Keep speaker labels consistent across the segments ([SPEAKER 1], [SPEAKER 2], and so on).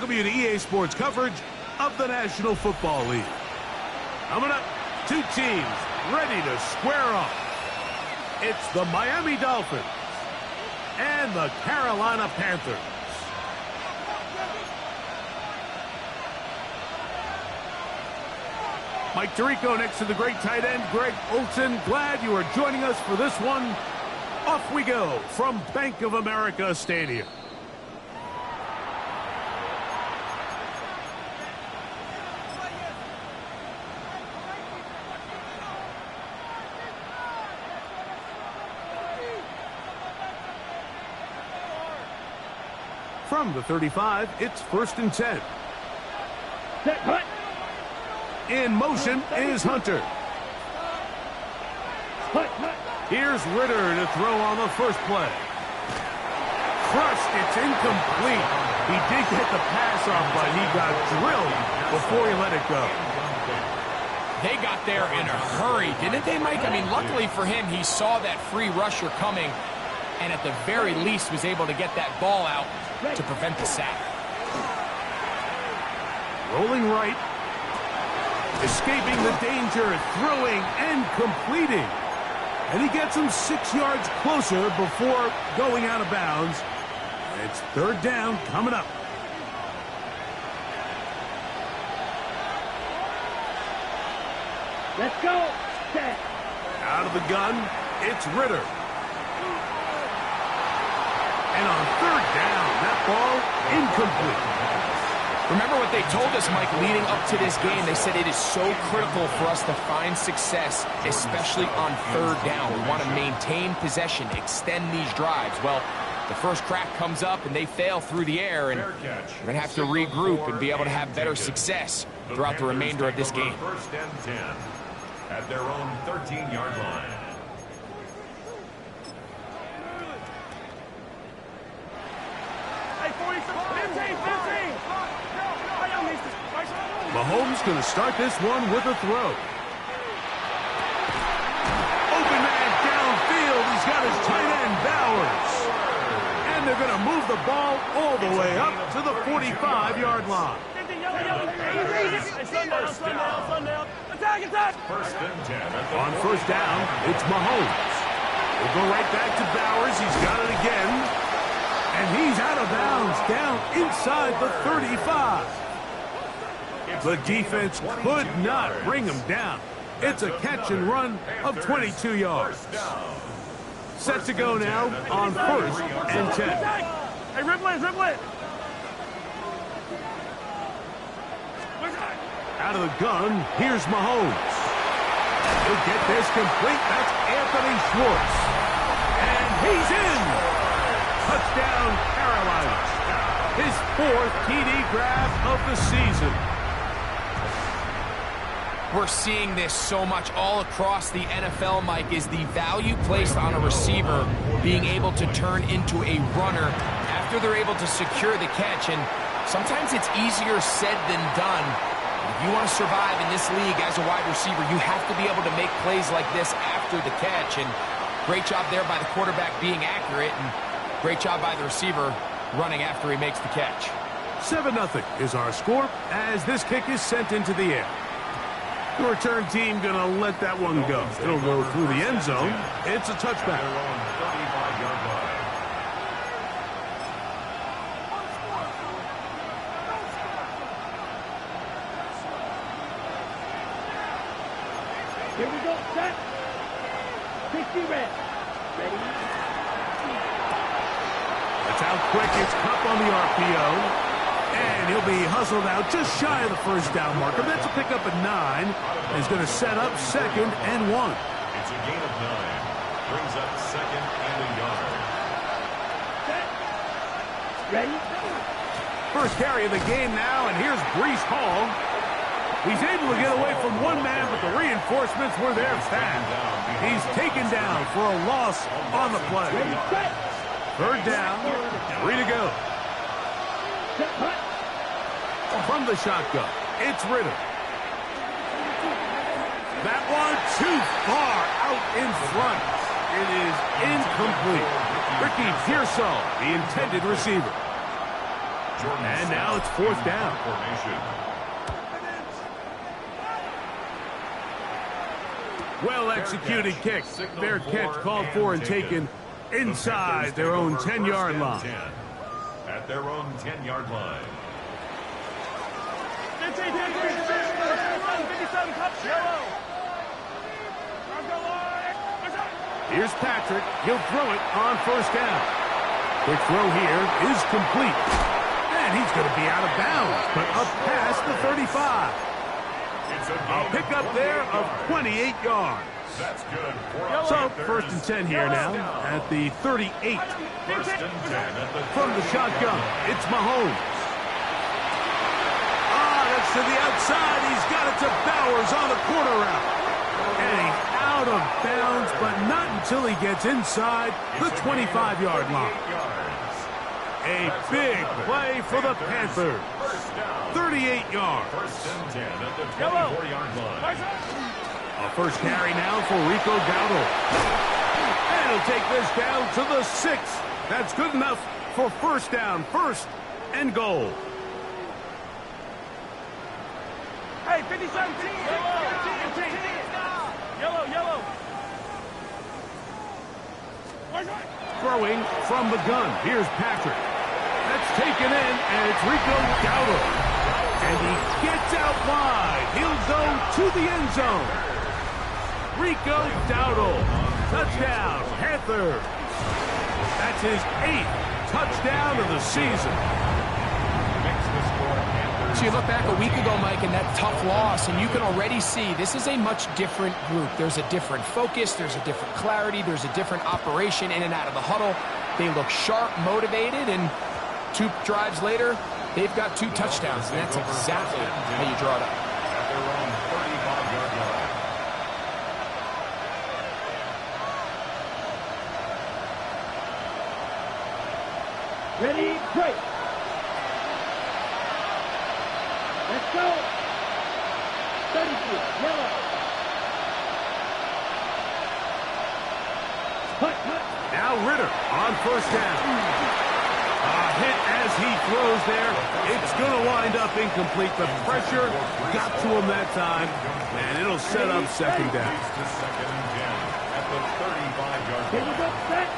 [SPEAKER 1] welcome you to EA Sports coverage of the National Football League. Coming up, two teams ready to square off. It's the Miami Dolphins and the Carolina Panthers. Mike Tirico next to the great tight end, Greg Olsen. Glad you are joining us for this one. Off we go from Bank of America Stadium. From the 35, it's 1st and 10. In motion is Hunter. Here's Ritter to throw on the first play. Crushed, it's incomplete. He did get the pass off, but he got drilled before he let it go.
[SPEAKER 2] They got there in a hurry, didn't they, Mike? I mean, luckily for him, he saw that free rusher coming, and at the very least was able to get that ball out to prevent the sack.
[SPEAKER 1] Rolling right. Escaping the danger, throwing and completing. And he gets him 6 yards closer before going out of bounds. It's 3rd down coming up.
[SPEAKER 3] Let's go. Set.
[SPEAKER 1] Out of the gun, it's Ritter. And on 3rd down, that ball incomplete.
[SPEAKER 2] Remember what they told us, Mike, leading up to this game. They said it is so critical for us to find success, especially on 3rd down. We want to maintain possession, extend these drives. Well, the first crack comes up and they fail through the air, and we're going to have to regroup and be able to have better success throughout the remainder of this game.
[SPEAKER 4] 1st and 10 at their own 13-yard line.
[SPEAKER 1] Mahomes going to start this one with a throw. Open man downfield. He's got his tight end, Bowers. And they're going to move the ball all the way up to the 45-yard line.
[SPEAKER 4] First and 10.
[SPEAKER 1] On 1st down, it's Mahomes. We'll go right back to Bowers. He's got it again. And he's out of bounds down inside the 35. The defense could not bring him down. It's a catch and run of 22 yards. Set to go now on 1st and 10.
[SPEAKER 3] Hey, ripple it.
[SPEAKER 1] Out of the gun, here's Mahomes. He'll get this complete. That's Anthony Schwartz. And he's in. Touchdown, Carolina. His 4th TD grab of the season.
[SPEAKER 2] We're seeing this so much all across the NFL, Mike, is the value placed on a receiver being able to turn into a runner after they're able to secure the catch. And sometimes it's easier said than done. If you want to survive in this league as a wide receiver, you have to be able to make plays like this after the catch. And great job there by the quarterback being accurate, and great job by the receiver running after he makes the catch.
[SPEAKER 1] 7-0 is our score as this kick is sent into the air. The return team going to let that one go. It'll go through the end zone. It's a touchback.
[SPEAKER 4] 35-yard line.
[SPEAKER 3] Here we go. Set. 60 red. Ready?
[SPEAKER 1] That's how quick it's Kupp on the RPO. And he'll be hustled out just shy of the 1st down marker. That's a pickup at 9. And he's going to set up 2nd and 1.
[SPEAKER 4] It's a gain of 9. Brings up 2nd and a yard.
[SPEAKER 3] Set. Ready?
[SPEAKER 1] First carry of the game now, and here's Breece Hall. He's able to get away from one man, but the reinforcements were there fast. He's taken down for a loss on the play. 3rd down, 3 to go. From the shotgun, it's Ritter. That one too far out in front. It is incomplete. Ricky Pearsall, the intended receiver. And now it's fourth down. Well-executed kick. Fair catch called for and taken inside their own 10-yard line.
[SPEAKER 4] At their own 10-yard line.
[SPEAKER 1] Here's Patrick. He'll throw it on first down. Quick throw here is complete. And he's going to be out of bounds, but up past the 35. A pickup there of 28 yards.
[SPEAKER 4] That's good.
[SPEAKER 1] So, first and 10 here now at the 38.
[SPEAKER 4] First and 10 at the
[SPEAKER 1] From the shotgun, it's Mahomes. That's to the outside. He's got it to Bowers on the corner route. And he's out of bounds, but not until he gets inside the 25-yard line. A big play for the Panthers. 38 yards.
[SPEAKER 4] First and 10 at the 24-yard line.
[SPEAKER 1] A first carry now for Rico Dowdle. And he'll take this down to the 6. That's good enough for first down, first and goal.
[SPEAKER 3] Hey, 57. Yellow.
[SPEAKER 1] Throwing from the gun. Here's Patrick. That's taken in, and it's Rico Dowdle. And he gets out wide. He'll go to the end zone. Rico Dowdle. Touchdown, Panthers. That's his 8th touchdown of the season.
[SPEAKER 2] So you look back a week ago, Mike, and that tough loss, and you can already see this is a much different group. There's a different focus, there's a different clarity, there's a different operation in and out of the huddle. They look sharp, motivated, and 2 drives later, they've got 2 touchdowns, and that's exactly how you draw it up.
[SPEAKER 4] At their own 35-yard line.
[SPEAKER 3] Ready, break. Let's go. 32, yellow. Hut.
[SPEAKER 1] Now Ritter on first down. A hit as he throws there. It's going to wind up incomplete. The pressure got to him that time, and it'll set up second down.
[SPEAKER 4] To second and 10 at the 35-yard
[SPEAKER 3] Here we
[SPEAKER 4] line.
[SPEAKER 3] go, set.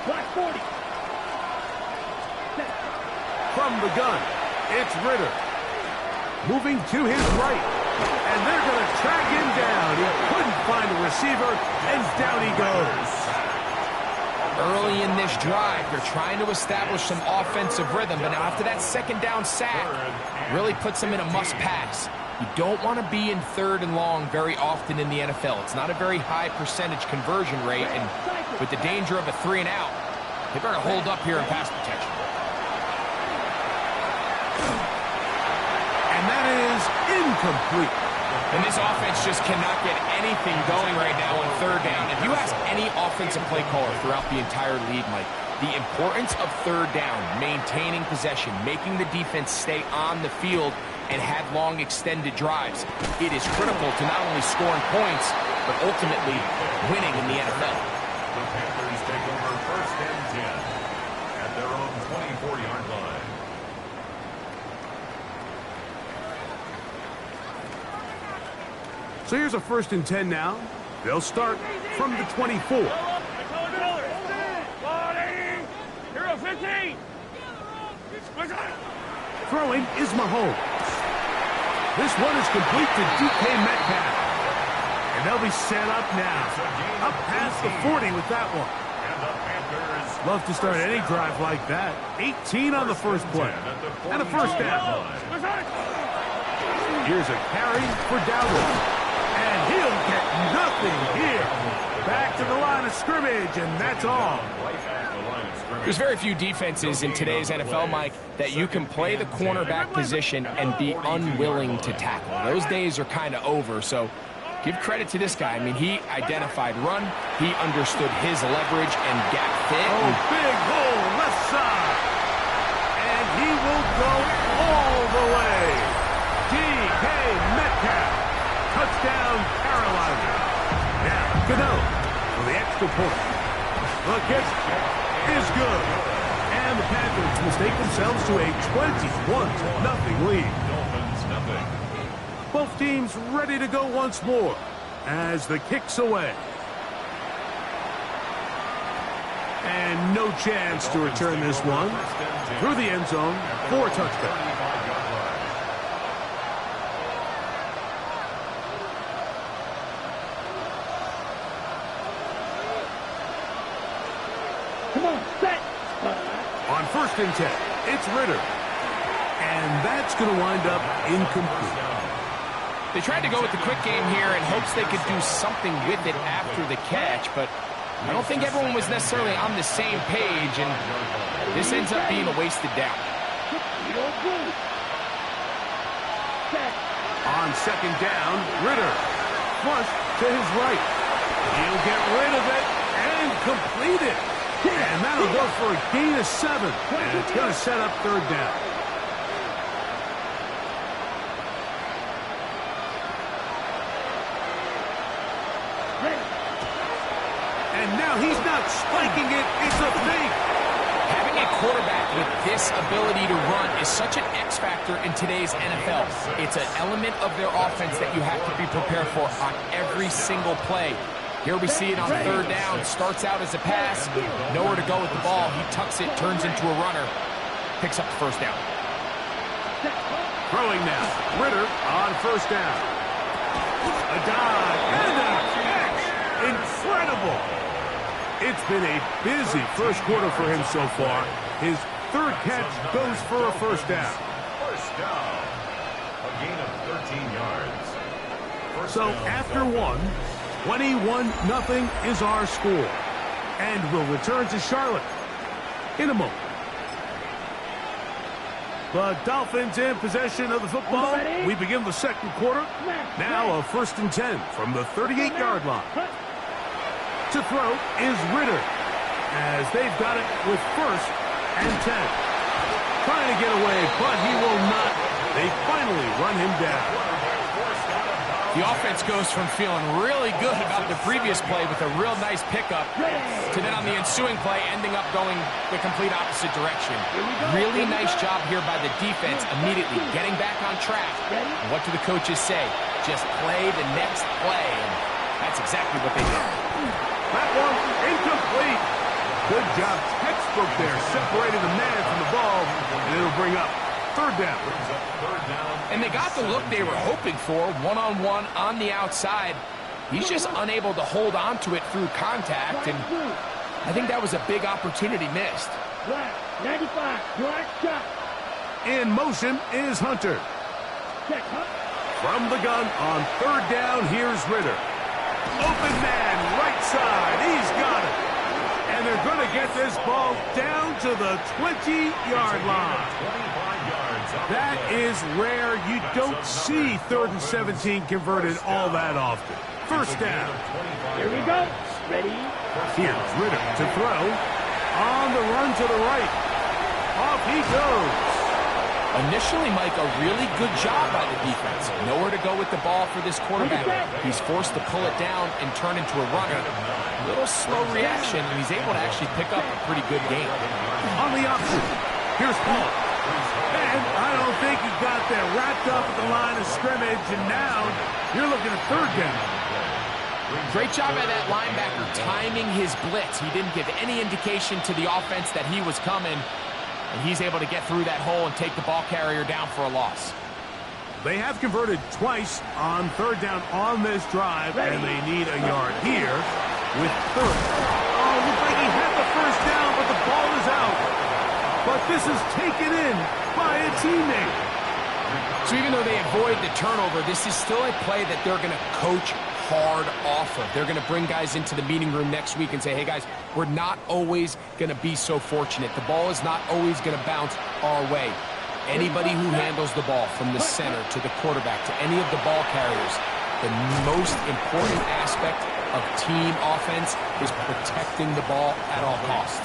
[SPEAKER 3] Block 40. Set.
[SPEAKER 1] From the gun, it's Ritter. Moving to his right, and they're going to track him down. He couldn't find a receiver, and down he goes.
[SPEAKER 2] Early in this drive, they're trying to establish some offensive rhythm, but now after that second down sack, really puts them in a must-pass. You don't want to be in 3rd and long very often in the NFL. It's not a very high percentage conversion rate, and with the danger of a 3-and-out, they better hold up here in pass protection.
[SPEAKER 1] And that is incomplete.
[SPEAKER 2] And this offense just cannot get anything going right now on 3rd down. If you ask any offensive play caller throughout the entire league, Mike, the importance of 3rd down, maintaining possession, making the defense stay on the field and have long extended drives, it is critical to not only scoring points, but ultimately winning in the NFL.
[SPEAKER 4] The Panthers take over first and 10 at their own 24-yard line.
[SPEAKER 1] So here's a first and 10 now. They'll start from the 24.
[SPEAKER 3] Hero 15.
[SPEAKER 1] Throwing is Mahomes. This one is complete to DK Metcalf. And they'll be set up now. Up past the 40 with that one.
[SPEAKER 4] And the Panthers
[SPEAKER 1] Love to start any drive like that. 18 on the first play. And a first down. Here's a carry for Dowdle. And he'll get nothing here. Back to the line of scrimmage, and that's all.
[SPEAKER 2] There's very few defenses in today's NFL, Mike, that you can play the cornerback position and be unwilling to tackle. Those days are kind of over, so give credit to this guy. I mean, he identified run, he understood his leverage and gap fit.
[SPEAKER 1] Oh, big hole left side. And he will go all the way. DK Metcalf. Touchdown, Carolina. Now, Gano for the extra point. The kick is good. And and the Panthers mistake themselves to a 21-0 lead.
[SPEAKER 4] Dolphins nothing.
[SPEAKER 1] Both teams ready to go once more as the kick's away. And no chance to return this one through the end zone for a touchdown.
[SPEAKER 3] Come on, set.
[SPEAKER 1] On 1st and 10, it's Ritter. And that's going to wind up incomplete.
[SPEAKER 2] They tried to go with the quick game here in hopes they could do something with it after the catch, but I don't think everyone was necessarily on the same page, and this ends up being a wasted down.
[SPEAKER 1] On 2nd down, Ritter. Flush to his right. He'll get rid of it and complete it. And that'll go for a gain of 7. And it's going to set up 3rd down. And now he's not spiking it. It's a fake.
[SPEAKER 2] Having a quarterback with this ability to run is such an X factor in today's NFL. It's an element of their offense that you have to be prepared for on every single play. Here we see it on 3rd down. Starts out as a pass. Nowhere to go with the ball. He tucks it, turns into a runner. Picks up the 1st down.
[SPEAKER 1] Throwing now. Ritter on 1st down. A dive and a catch. Incredible. It's been a busy 1st quarter for him so far. His 3rd catch goes for a 1st down.
[SPEAKER 4] 1st down. A gain of 13 yards.
[SPEAKER 1] So after 1, 21-0 is our score. And we'll return to Charlotte in a moment. The Dolphins in possession of the football. We begin the 2nd quarter. Now a 1st and 10 from the 38-yard line. To throw is Ritter, as they've got it with 1st and 10. Trying to get away, but he will not. They finally run him down.
[SPEAKER 2] The offense goes from feeling really good about the previous play with a real nice pickup to then on the ensuing play ending up going the complete opposite direction. Really nice job here by the defense immediately getting back on track. And what do the coaches say? Just play the next play. And that's exactly what they did.
[SPEAKER 1] That one incomplete. Good job. Textbook there. Separating the man from the ball. And it'll bring up 3rd down.
[SPEAKER 2] And they got the look they were hoping for, one-on-one on the outside. He's just unable to hold on to it through contact, and I think that was a big opportunity missed.
[SPEAKER 3] 95, black shot.
[SPEAKER 1] In motion is Hunter. From the gun on 3rd down, here's Ritter. Open man, right side. He's got it. And they're going to get this ball down to the 20-yard line. That is rare. You don't see 3rd and 17 converted all that often. 1st down.
[SPEAKER 3] Here we go. Ready?
[SPEAKER 1] Here's Ritter to throw. On the run to the right. Off he goes.
[SPEAKER 2] Initially, Mike, a really good job by the defense. Nowhere to go with the ball for this quarterback. He's forced to pull it down and turn into a runner. A little slow reaction, and he's able to actually pick up a pretty good game.
[SPEAKER 1] On the option, here's Paul. And I don't think he got there. Wrapped up at the line of scrimmage, and now you're looking at 3rd down.
[SPEAKER 2] Great job by that linebacker timing his blitz. He didn't give any indication to the offense that he was coming, and he's able to get through that hole and take the ball carrier down for a loss.
[SPEAKER 1] They have converted twice on 3rd down on this drive, and they need a yard here with 3rd. Oh, looks like he had the 1st down, but the ball is out. But this is taken in by a teammate.
[SPEAKER 2] So even though they avoid the turnover, this is still a play that they're going to coach hard off of. They're going to bring guys into the meeting room next week and say, hey, guys, we're not always going to be so fortunate. The ball is not always going to bounce our way. Anybody who handles the ball from the center to the quarterback to any of the ball carriers, the most important aspect of team offense is protecting the ball at all costs.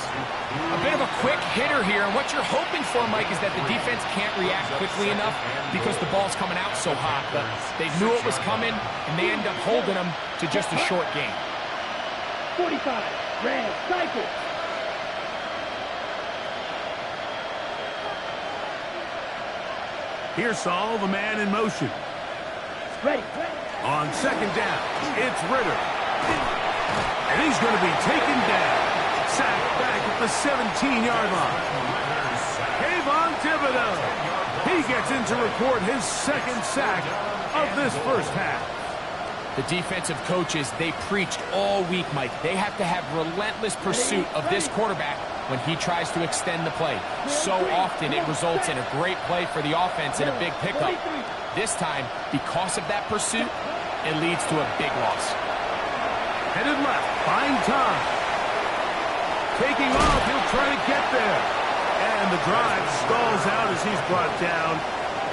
[SPEAKER 2] A bit of a quick hitter here, and what you're hoping for, Mike, is that the defense can't react quickly enough because the ball's coming out so hot. But they knew it was coming, and they end up holding them to just a short game.
[SPEAKER 3] 45, red, cycle.
[SPEAKER 1] Here's Saul, the man in motion.
[SPEAKER 3] Ready.
[SPEAKER 1] On second down, it's Ritter. And he's going to be taken down. Sacked back at the 17-yard line. Kayvon Thibodeaux. He gets in to record his second sack of this first half.
[SPEAKER 2] The defensive coaches, they preached all week, Mike. They have to have relentless pursuit of this quarterback when he tries to extend the play. So often it results in a great play for the offense and a big pickup. This time, because of that pursuit, it leads to a big loss.
[SPEAKER 1] Headed left, buying time. Taking off, he'll try to get there. And the drive stalls out as he's brought down.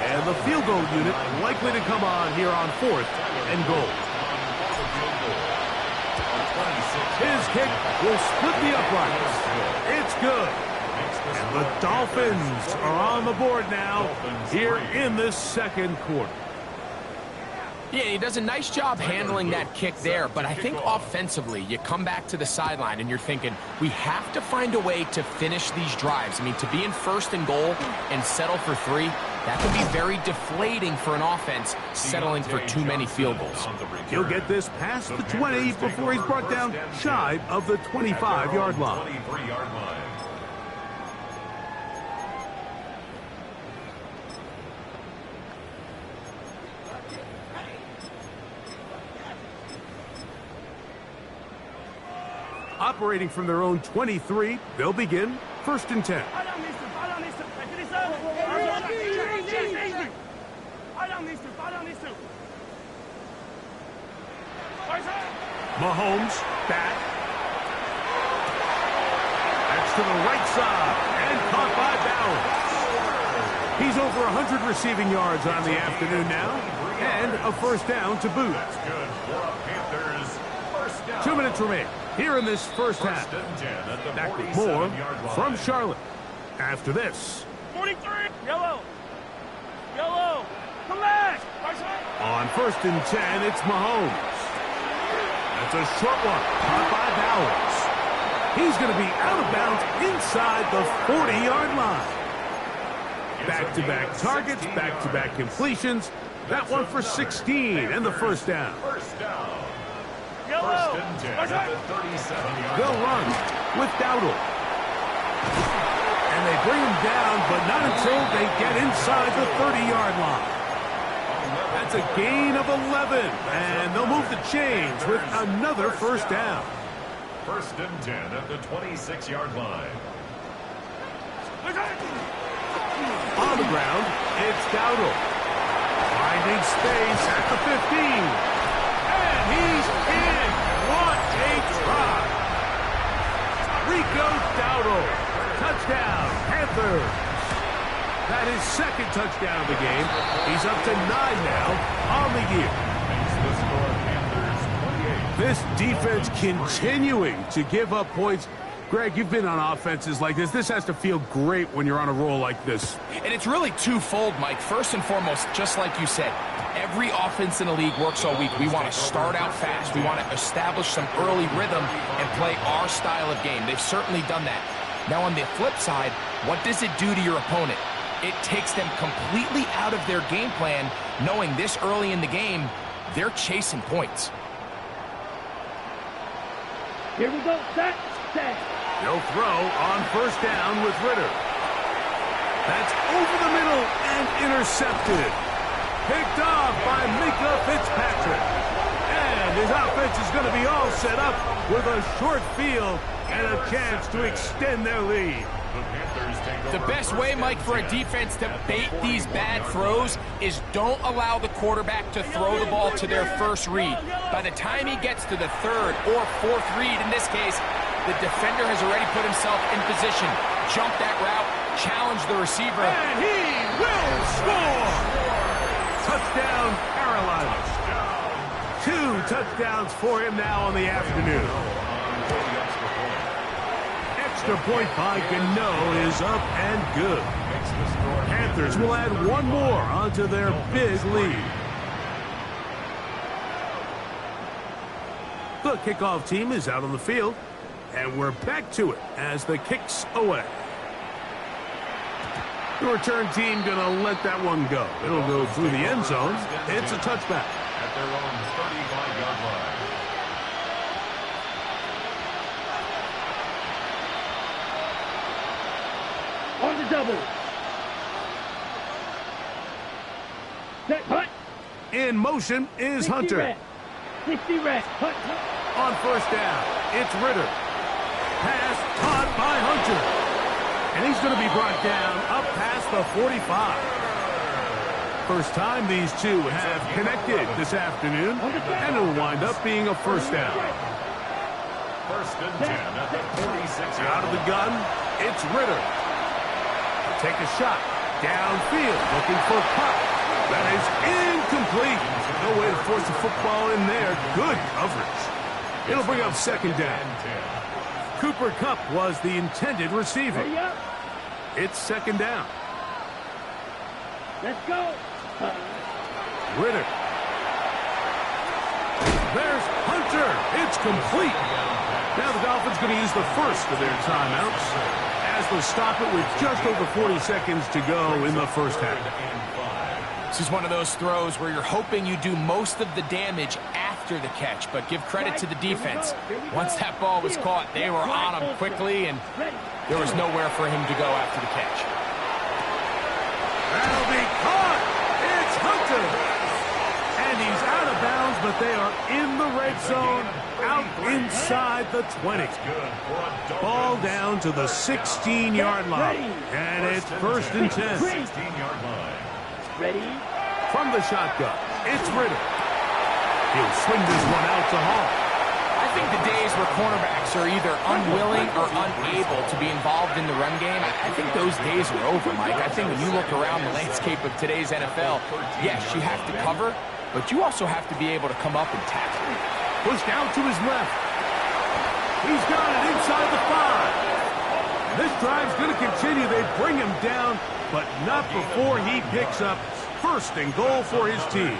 [SPEAKER 1] And the field goal unit likely to come on here on 4th and goal. His kick will split the uprights. It's good. And the Dolphins are on the board now here in this second quarter.
[SPEAKER 2] Yeah, he does a nice job handling that kick there, but I think offensively, you come back to the sideline and you're thinking, we have to find a way to finish these drives. I mean, to be in 1st and goal and settle for 3, that can be very deflating for an offense settling for too many field goals.
[SPEAKER 1] He'll get this past the 20 before he's brought down shy of the 25-yard line. Operating from their own 23, they'll begin 1st and 10. Mahomes back. That's to the right side and caught by Bowers. He's over 100 receiving yards on the afternoon now and a first down to boot.
[SPEAKER 4] That's good for Panthers. First down.
[SPEAKER 1] 2 minutes remain here in this first half. Back with more from Charlotte after this.
[SPEAKER 3] 43. Yellow. Come back.
[SPEAKER 1] On 1st and 10, it's Mahomes. That's a short one, caught by Bowers. He's going to be out of bounds inside the 40-yard line. Back-to-back targets, back-to-back completions. That one for 16 and the first down.
[SPEAKER 3] Yellow.
[SPEAKER 1] They'll run with Dowdle. And they bring him down, but not until they get inside the 30-yard line. That's a gain of 11, and they'll move the chains with another first down.
[SPEAKER 4] 1st and 10 at the 26-yard line.
[SPEAKER 1] On the ground, it's Dowdle. Finding space at the 15. And he's in. What a try. Rico Dowdle. Touchdown, Panthers. That is 2nd touchdown of the game. He's up to 9 now on the year. This defense continuing to give up points. Greg, you've been on offenses like this. This has to feel great when you're on a roll like this.
[SPEAKER 2] And it's really twofold, Mike. First and foremost, just like you said, every offense in the league works all week. We want to start out fast. We want to establish some early rhythm and play our style of game. They've certainly done that. Now, on the flip side, what does it do to your opponent? It takes them completely out of their game plan, knowing this early in the game, they're chasing points.
[SPEAKER 3] Here we go. Set.
[SPEAKER 1] They'll throw on 1st down with Ritter. That's over the middle and intercepted. Picked off by Minkah Fitzpatrick. And his offense is going to be all set up with a short field and a chance to extend their lead.
[SPEAKER 2] The best way, Mike, for a defense to bait these bad throws is don't allow the quarterback to throw the ball to their first read. By the time he gets to the 3rd or 4th read, in this case, the defender has already put himself in position. Jump that route, challenge the receiver.
[SPEAKER 1] And he will score! Touchdown, Carolina. 2 touchdowns for him now on the afternoon. Extra point by Gano is up and good. Panthers will add one more onto their big lead. The kickoff team is out on the field, and we're back to it as the kick's away. The return team going to let that one go. It'll go through the end zone. It's a touchback.
[SPEAKER 4] At their own 35-yard line.
[SPEAKER 3] On the double. Set, hut.
[SPEAKER 1] In motion is
[SPEAKER 3] 60
[SPEAKER 1] Hunter.
[SPEAKER 3] red. 60 red. Hut.
[SPEAKER 1] On first down, it's Ritter. Pass caught by Hunter. And he's going to be brought down up past the 45. First time these two have connected this afternoon, and it'll wind up being a first down.
[SPEAKER 4] First and 10 at the 46.
[SPEAKER 1] Out of the gun, it's Ritter. Take a shot. Downfield, looking for Pop. That is incomplete. No way to force the football in there. Good coverage. It'll bring up second down. Cooper Kupp was the intended receiver.
[SPEAKER 3] Ready up.
[SPEAKER 1] It's second down.
[SPEAKER 3] Let's go.
[SPEAKER 1] Ritter. There's Hunter. It's complete. Now the Dolphins going to use the first of their timeouts as they'll stop it with just over 40 seconds to go in the first half.
[SPEAKER 2] This is one of those throws where you're hoping you do most of the damage after the catch, but give credit to the defense. Once that ball was caught, they were on him quickly, and there was nowhere for him to go after the catch.
[SPEAKER 1] That'll be caught. It's Hunter. And he's out of bounds, but they are in the red zone, out inside the 20. Ball down to the 16-yard line, and it's first and 10.
[SPEAKER 4] 16-yard line.
[SPEAKER 3] Ready.
[SPEAKER 1] From the shotgun, it's Ritter. He'll swing this one out to Hall.
[SPEAKER 2] I think the days where cornerbacks are either unwilling or unable to be involved in the run game, I think those days are over, Mike. I think when you look around the landscape of today's NFL, yes, you have to cover, but you also have to be able to come up and tackle.
[SPEAKER 1] Pushed out to his left. He's got it inside the 5. This drive's going to continue. They bring him down, but not before he picks up first and goal for his team.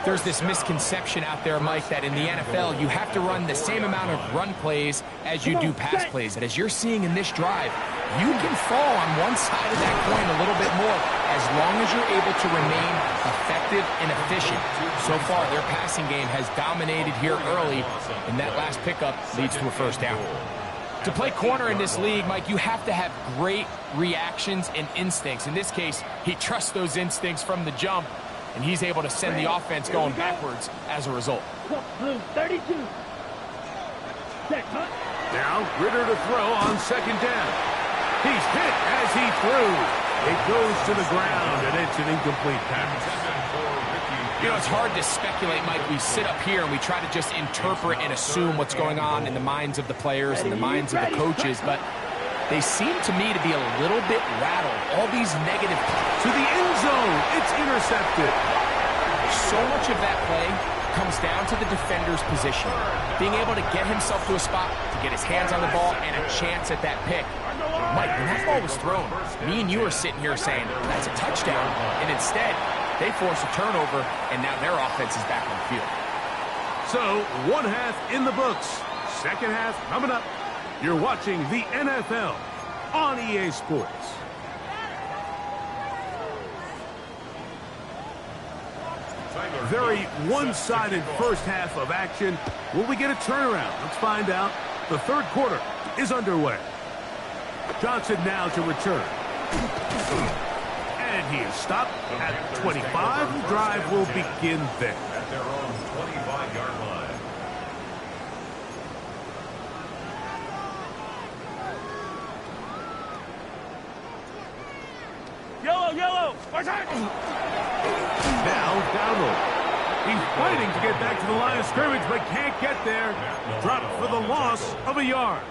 [SPEAKER 2] There's this misconception out there, Mike, that in the NFL, you have to run the same amount of run plays as you do pass plays. And as you're seeing in this drive, you can fall on one side of that coin a little bit more as long as you're able to remain effective and efficient. So far, their passing game has dominated here early, and that last pickup leads to a first down. To play corner in this league, Mike, you have to have great reactions and instincts. In this case, he trusts those instincts from the jump, and he's able to send the offense going backwards as a result.
[SPEAKER 3] Blue 32. Set, hut.
[SPEAKER 1] Now, Ritter to throw on second down. He's hit as he threw. It goes to the ground, and it's an incomplete pass.
[SPEAKER 2] You know, it's hard to speculate, Mike. We sit up here and we try to just interpret and assume what's going on in the minds of the players and the minds of the coaches, but they seem to me to be a little bit rattled. All these negative...
[SPEAKER 1] To the end zone, it's intercepted.
[SPEAKER 2] So much of that play comes down to the defender's position. Being able to get himself to a spot, to get his hands on the ball, and a chance at that pick. Mike, when that ball was thrown, me and you are sitting here saying, that's a touchdown, and instead, they force a turnover, and now their offense is back on the field.
[SPEAKER 1] So, one half in the books. Second half coming up. You're watching the NFL on EA Sports. Very one-sided first half of action. Will we get a turnaround? Let's find out. The third quarter is underway. Johnson now to return. And he is stopped at 25. The drive will begin there.
[SPEAKER 4] At their own 25-yard line.
[SPEAKER 3] Yellow.
[SPEAKER 1] Now, Donald. He's fighting to get back to the line of scrimmage, but can't get there. Dropped for the loss of a yard.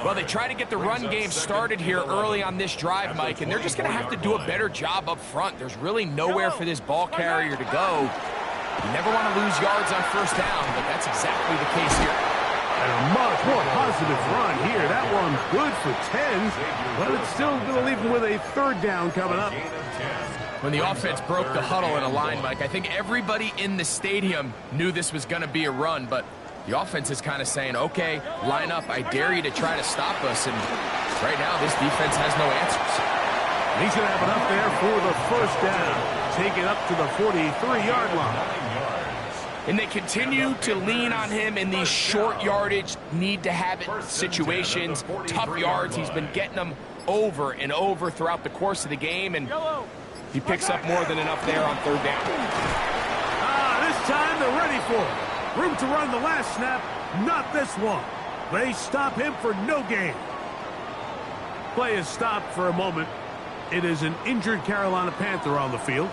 [SPEAKER 2] Well, they try to get the run game started here early on this drive, Mike, and they're just going to have to do a better job up front. There's really nowhere for this ball carrier to go. You never want to lose yards on first down, but that's exactly the case here.
[SPEAKER 1] And a much more positive run here. That one good for 10, but it's still going to leave him with a third down coming up.
[SPEAKER 2] When the offense broke the huddle in a line, Mike, I think everybody in the stadium knew this was going to be a run, but the offense is kind of saying, okay, line up. I dare you to try to stop us. And Right now, this defense has no answers.
[SPEAKER 1] And he's going to have enough there for the first down. Take it up to the 43-yard line.
[SPEAKER 2] And they continue to lean on him in these short yardage, need-to-have-it situations, tough yards. He's been getting them over and over throughout the course of the game, and he picks up more than enough there on third down.
[SPEAKER 1] This time they're ready for it. Room to run the last snap, not this one. They stop him for no gain. Play is stopped for a moment. It is an injured Carolina Panther on the field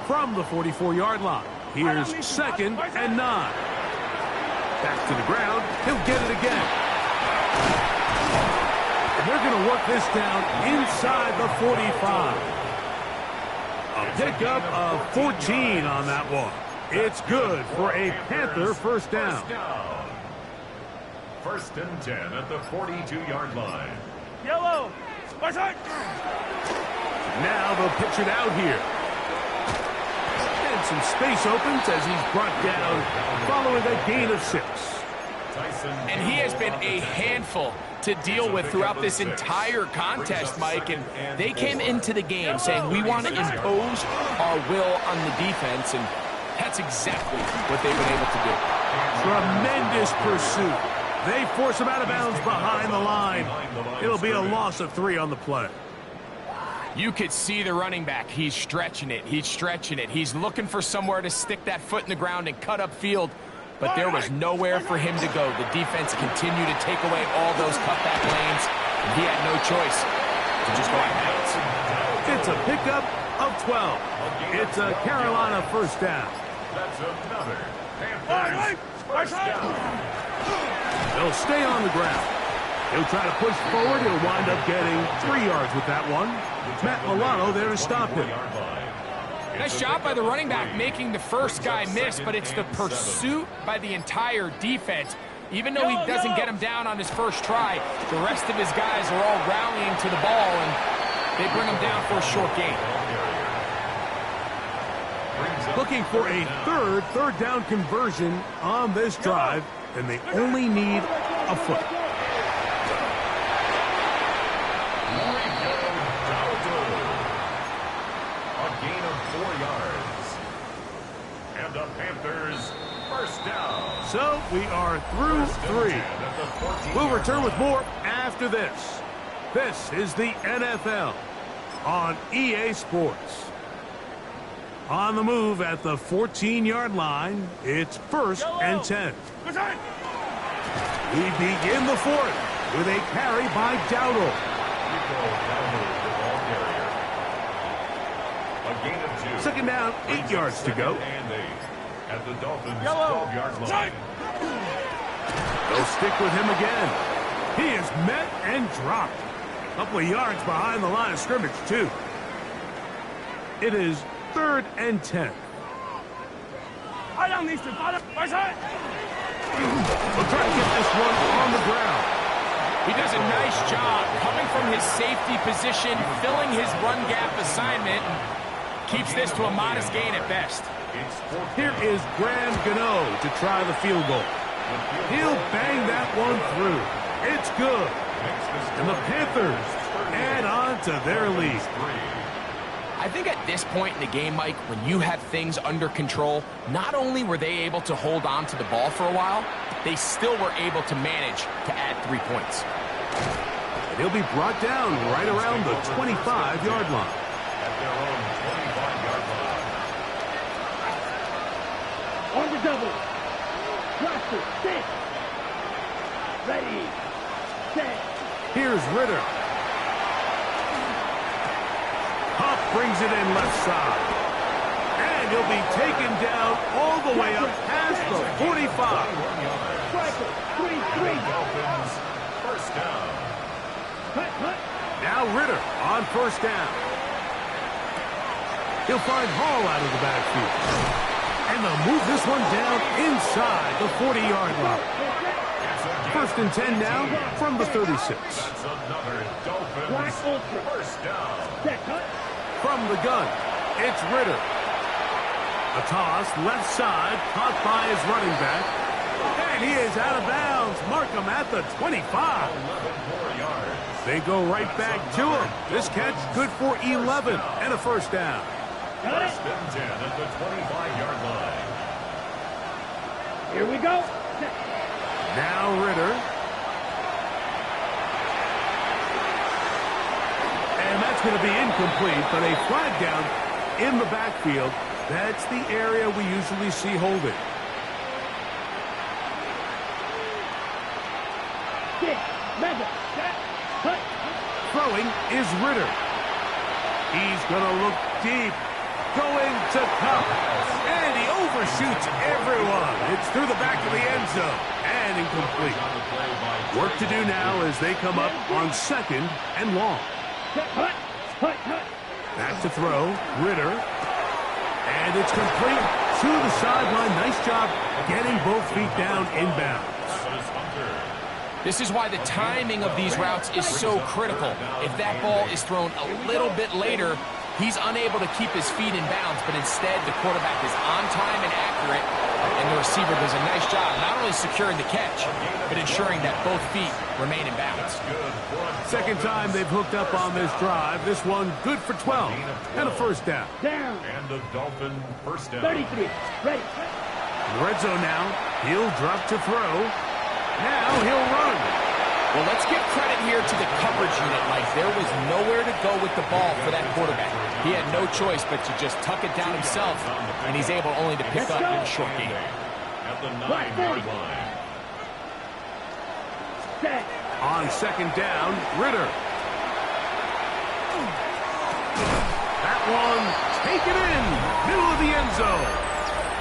[SPEAKER 1] from the 44-yard line. Here's 2nd and 9. Back to the ground. He'll get it again. And they're going to work this down inside the 45. A pickup of 14 on that one. It's good for a Panther first down.
[SPEAKER 4] 1st and 10 at the 42-yard line.
[SPEAKER 3] Yellow.
[SPEAKER 1] Now they'll pitch it out here. And some space opens as he's brought down following a gain of 6.
[SPEAKER 2] And he has been a handful to deal with throughout this entire contest, Mike. And they came into the game saying, we want to impose our will on the defense, and that's exactly what they've been able to do.
[SPEAKER 1] Tremendous pursuit. They force him out of bounds behind the line. It'll be a loss of 3 on the play.
[SPEAKER 2] You could see the running back. He's stretching it. He's stretching it. He's looking for somewhere to stick that foot in the ground and cut upfield. But there was nowhere for him to go. The defense continued to take away all those cutback lanes, and he had no choice to just go out of bounds.
[SPEAKER 1] It's a pickup of 12. It's a Carolina first down.
[SPEAKER 4] That's another Panthers first down.
[SPEAKER 1] They'll stay on the ground. He'll try to push forward. He'll wind up getting 3 yards with that one. Matt Milano there to stop him.
[SPEAKER 2] Nice job by the running back making the first guy miss, but it's the pursuit by the entire defense. Even though he doesn't get him down on his first try, the rest of his guys are all rallying to the ball, and they bring him down for a short gain.
[SPEAKER 1] Looking for a third down conversion on this drive, and they only need a foot. So we are through 3. We'll return with more after this. This is the NFL on EA Sports. On the move at the 14-yard line, it's 1st and 10. We begin the 4th with a carry by Dowdle. Second down, 8 yards to go.
[SPEAKER 4] At the Dolphins' 12-yard line.
[SPEAKER 1] They'll stick with him again. He is met and dropped. A couple of yards behind the line of scrimmage, too. It is 3rd and 10. We'll try to get this one on the ground.
[SPEAKER 2] He does a nice job coming from his safety position, filling his run gap assignment, and keeps this to a modest gain at best.
[SPEAKER 1] Here is Graham Gano to try the field goal. He'll bang that one through. It's good. And the Panthers add on to their lead.
[SPEAKER 2] I think at this point in the game, Mike, when you have things under control, not only were they able to hold on to the ball for a while, they still were able to manage to add 3 points.
[SPEAKER 1] And he'll be brought down right around the 25-yard line.
[SPEAKER 4] At their own 25-yard line.
[SPEAKER 3] On the double. Cluster, 6. Ready, set.
[SPEAKER 1] Here's Ritter. Huff brings it in left side. And he'll be taken down all the way up past the 45.
[SPEAKER 3] Striker, 3-3.
[SPEAKER 4] Dolphins first down.
[SPEAKER 1] Now Ritter on first down. He'll find Hall out of the backfield. And they'll move this one down inside the 40-yard line. 1st and 10 now from the 36.
[SPEAKER 4] That's another Dolphins first down.
[SPEAKER 1] From the gun, it's Ritter. A toss left side, caught by his running back. And he is out of bounds. Mark him at the 25.
[SPEAKER 4] 11 more yards.
[SPEAKER 1] They go right back to him. This catch good for 11 and a first down.
[SPEAKER 4] First and 10 at the 25-yard line.
[SPEAKER 3] Here we go.
[SPEAKER 1] Now Ritter. And that's going to be incomplete, but a flag down in the backfield. That's the area we usually see holding. Throwing is Ritter. He's going to look deep. Going to Kupp. And he overshoots everyone. It's through the back of the end zone. And incomplete. Work to do now as they come up on 2nd and long. Back to throw. Ritter. And it's complete to the sideline. Nice job getting both feet down inbounds.
[SPEAKER 2] This is why the timing of these routes is so critical. If that ball is thrown a little bit later, he's unable to keep his feet in bounds, but instead the quarterback is on time and accurate, and the receiver does a nice job not only securing the catch, but ensuring that both feet remain in bounds.
[SPEAKER 1] Second time they've hooked up on this drive. This one good for 12 and a first down.
[SPEAKER 3] Down.
[SPEAKER 4] And the Dolphin first down.
[SPEAKER 3] 33. Ready.
[SPEAKER 1] In the red zone now. He'll drop to throw. Now he'll run.
[SPEAKER 2] Well, let's give credit here to the coverage unit. Like, there was nowhere to go with the ball for that quarterback. He had no choice but to just tuck it down himself, and he's able only to pick up in a short game.
[SPEAKER 4] At the 9-yard line.
[SPEAKER 3] Set.
[SPEAKER 1] On second down, Ritter. That one taken in. Middle of the end zone.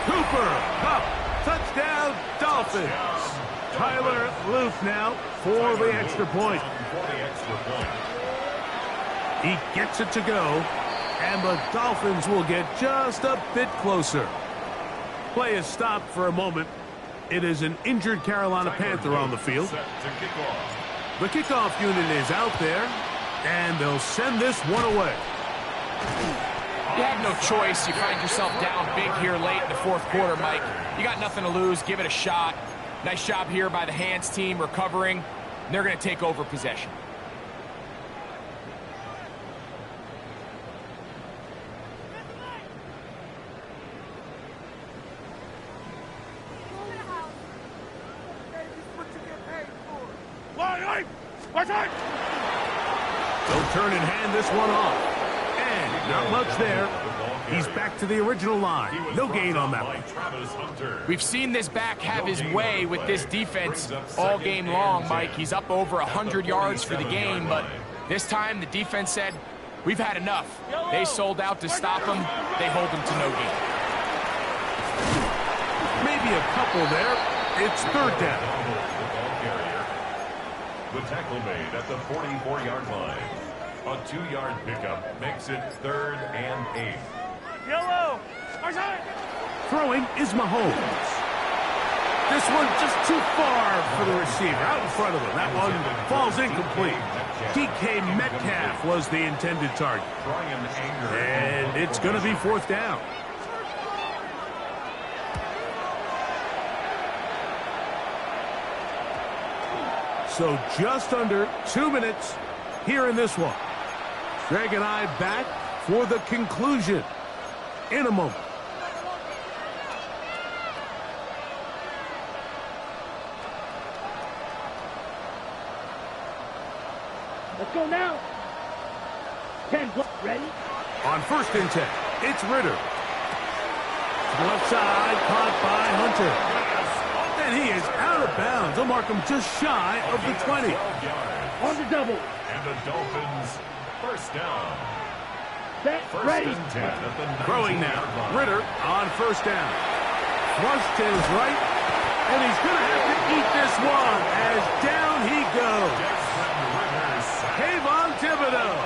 [SPEAKER 1] Cooper, Kupp, touchdown, Dolphins. Tyler Luke now for the extra point. He gets it to go, and the Dolphins will get just a bit closer. Play is stopped for a moment. It is an injured Carolina Panther on the field. The kickoff unit is out there, and they'll send this one away.
[SPEAKER 2] You have no choice. You find yourself down big here late in the fourth quarter, Mike. You got nothing to lose. Give it a shot. Nice job here by the hands team recovering. They're going to take over possession.
[SPEAKER 1] They'll turn and hand this one off. And not much there. He's back to the original line. No gain on that one.
[SPEAKER 2] We've seen this back have his way with this defense all game long, Mike. He's up over 100 yards for the game, but this time the defense said, we've had enough. They sold out to stop him. They hold him to no gain.
[SPEAKER 1] Maybe a couple there. It's third down.
[SPEAKER 4] The tackle made at the 44-yard line. A 2-yard pickup makes it 3rd and 8.
[SPEAKER 3] Yellow.
[SPEAKER 1] Throwing is Mahomes. This one just too far for the receiver. Out in front of him. That one falls incomplete. DK Metcalf was the intended target. And it's going to be 4th down. So just under 2 minutes here in this one. Greg and I back for the conclusion in a moment.
[SPEAKER 3] Let's go now. 10, ready?
[SPEAKER 1] On 1st and 10, it's Ritter. To the left side, caught by Hunter. And he is out of bounds. They'll mark him just shy of the 20.
[SPEAKER 3] On the double.
[SPEAKER 4] And the Dolphins first down.
[SPEAKER 3] Set, ready.
[SPEAKER 1] Throwing now. Ritter on 1st down. Flushed to his right. And he's going to have to eat this one as down he goes. Kayvon Thibodeaux.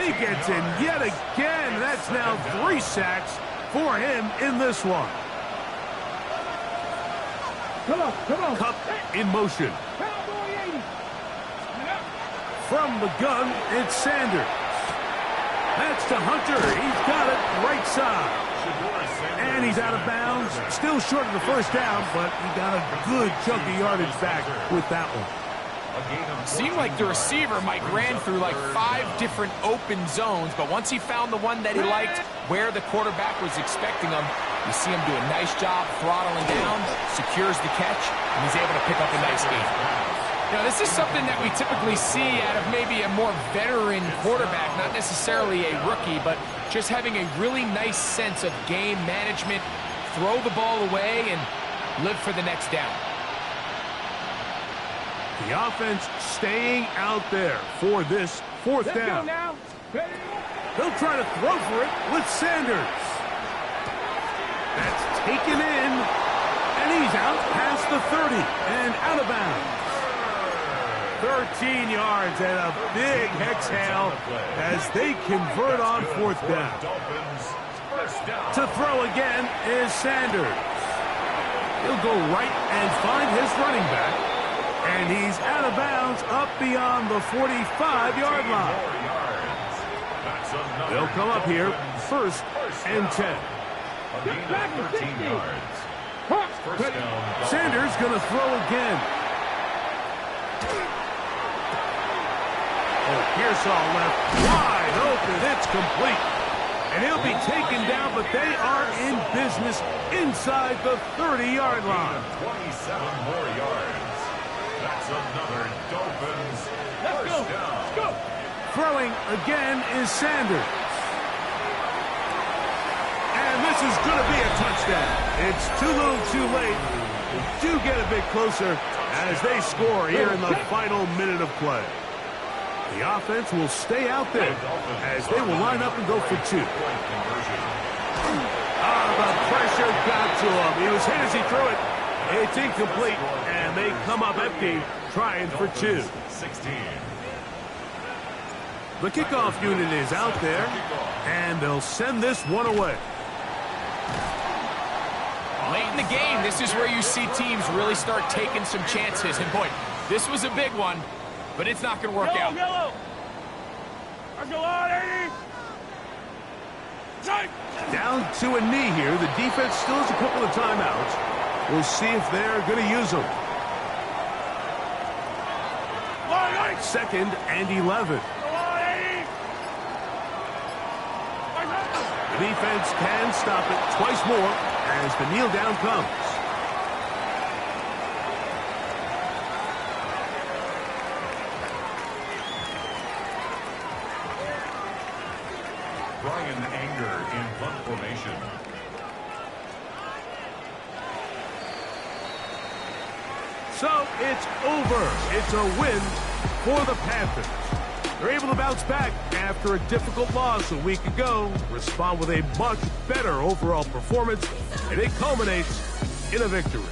[SPEAKER 1] He gets in yet again. That's now 3 sacks for him in this one.
[SPEAKER 3] Come on, come on.
[SPEAKER 1] Kupp in motion.
[SPEAKER 3] Cowboy 80.
[SPEAKER 1] From the gun, it's Sanders. That's to Hunter. He's got it right side. And he's out of bounds. Still short of the 1st down, but he got a good chunk of yardage back with that one.
[SPEAKER 2] Seemed like the receiver, Mike, ran through like 5 different open zones, but once he found the one that he liked, where the quarterback was expecting him, you see him do a nice job throttling down, secures the catch, and he's able to pick up a nice gain. Now, this is something that we typically see out of maybe a more veteran quarterback, not necessarily a rookie, but just having a really nice sense of game management, throw the ball away, and live for the next down.
[SPEAKER 1] The offense staying out there for this 4th down.
[SPEAKER 3] Now.
[SPEAKER 1] They'll try to throw for it with Sanders. That's taken in, and he's out past the 30 and out of bounds. 13 yards and a big exhale as they convert on 4th down. To throw again is Sanders. He'll go right and find his running back, and he's out of bounds up beyond the 45-yard line. They'll come up here, 1st and 10. Sanders going to throw again. Oh, Pearsall left wide open. It's complete. And he'll be taken down, but they are in business inside the 30-yard line.
[SPEAKER 4] 27 more yards. That's another Dolphins first down.
[SPEAKER 3] Let's go.
[SPEAKER 1] Throwing again is Sanders. And this is going to be a touchdown. It's too little too late. They do get a bit closer as they score here in the final minute of play. The offense will stay out there as they will line up and go for 2. The pressure got to him. He was hit as he threw it. It's incomplete, and they come up empty, trying for 2.
[SPEAKER 4] 16.
[SPEAKER 1] The kickoff unit is out there, and they'll send this one away.
[SPEAKER 2] Late in the game, this is where you see teams really start taking some chances. And boy, this was a big one, but it's not going to work out.
[SPEAKER 3] Yellow. Go on, 80.
[SPEAKER 1] Down to a knee here. The defense still has a couple of timeouts. We'll see if they're going to use them. 2nd and 11. The defense can stop it twice more as the kneel down comes.
[SPEAKER 4] Brian Anger in punt formation.
[SPEAKER 1] So it's over. It's a win for the Panthers. They're able to bounce back after a difficult loss a week ago, respond with a much better overall performance, and it culminates in a victory.